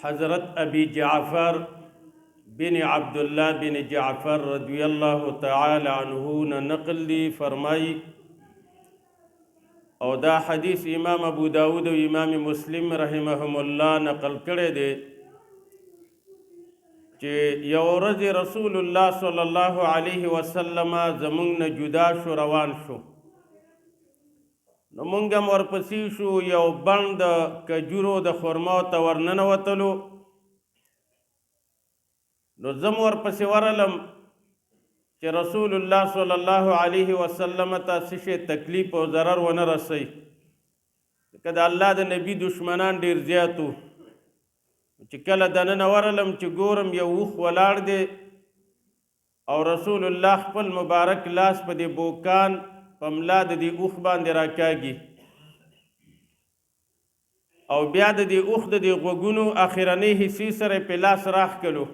حضرت ابی جعفر بن عبداللہ بن جعفر رضی اللہ تعالی عنہ نے نقل دی فرمائی او دا حدیث امام ابو داود و امام مسلم رحمهم اللہ نقل کرے دے چې یو ورځ رسول الله صلی الله علیه وسلم زمونږ نه جدا شو روان شو نو مونږ هم ورپسې شو یو بڼ د کجورو د خرماو ته ورننوتلو نو زه م ورپسې ورغلم چې رسول الله صلی الله علیه وسلم ته څه شی تکلیف او ضرر ونه رسوي ځکه د الله د نبي دشمنان ډېر زیات وو چې کله دننه ورغلم چې ګورم یو اوښ ولاړ دی او رسول الله خپل مبارک لاس په دې بوکان په ملا د دې اوښ باندې راکاږي او بیا د دې اوښ د دې غوږونو اخرنۍ حصې سره یې په لاس راښکلو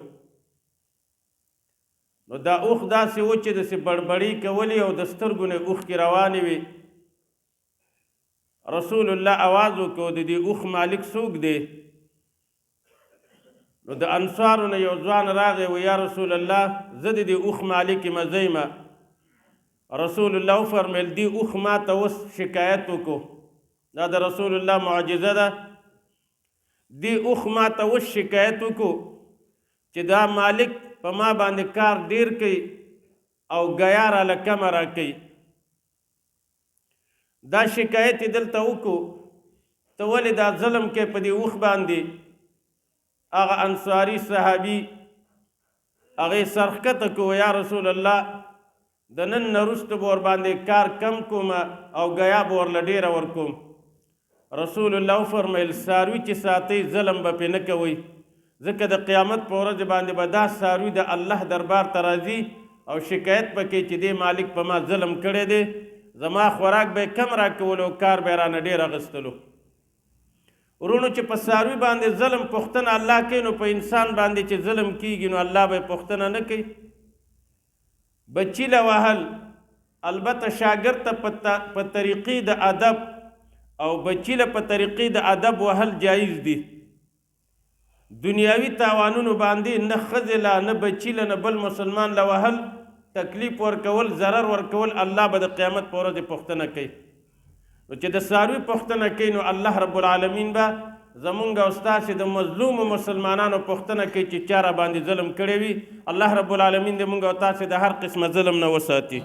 نو دا اوښ داسې و چې داسې بړبړې کولې او د سترګو نه اوښکې روانې وې رسول الله اواز وکړو د دې اوښ مالک څوک دی نو د انصارو نه یو ځوان راغی و یا رسول الله زه د دې اوښ مالک یم زه یمه رسول الله وفرمیل دې اوښ ما ته اوس شکایت وکړو دا د رسول الله معجزه ده دې اوښ ما ته اوس شکایت وکړو چې دا مالک په ما باندې کار ډیر کوي او ګیا راله کمه راکوي دا شکایت یې دلته وکړو ته ولې دا ظلم کوې په دې اوښ باندې هغه انصاري صحابي هغې سرښکته کړو یا رسول الله د نن نه وروسته به ورباندې کار کم کوم او ګیا به ورله ډېره ورکوم رسول الله وفرمیل څاروي چې ساتئ ظلم به پرې نه کوئ ځکه د قیامت په ورځ باندې به دا څاروي د الله دربار ته راځي او شکایت به کوي چې دې مالک په ما ظلم کړی دی زما خوراک به یې کم راکولو کار به یې رانه ډېر اخیستلو ورونو چې په څاروي باندې ظلم پوښتنه الله کوي نو په انسان باندې چې ظلم کیږي نو الله به یې پوښتنه نه کوي بچی له وهل البته شاګرد ته په طریقې د ادب او بچی له په طریقې د ادب وهل جایز دي دنیاوي تاوانونو باندې نه ښځې له نه بچی له نه بل مسلمان له وهل تکلیف ورکول ضرر ورکول الله به د قیامت په ورځ پوښتنه کوي نو چې د څاروي پوښتنه کوي نو الله رب العالمین به زمونږ او ستاسې د مظلومو مسلمانانو پوښتنه کوي چې چا را باندې ظلم کړی وي الله رب العالمین دې مونږ او تاسې د هر قسمه ظلم نه وساتي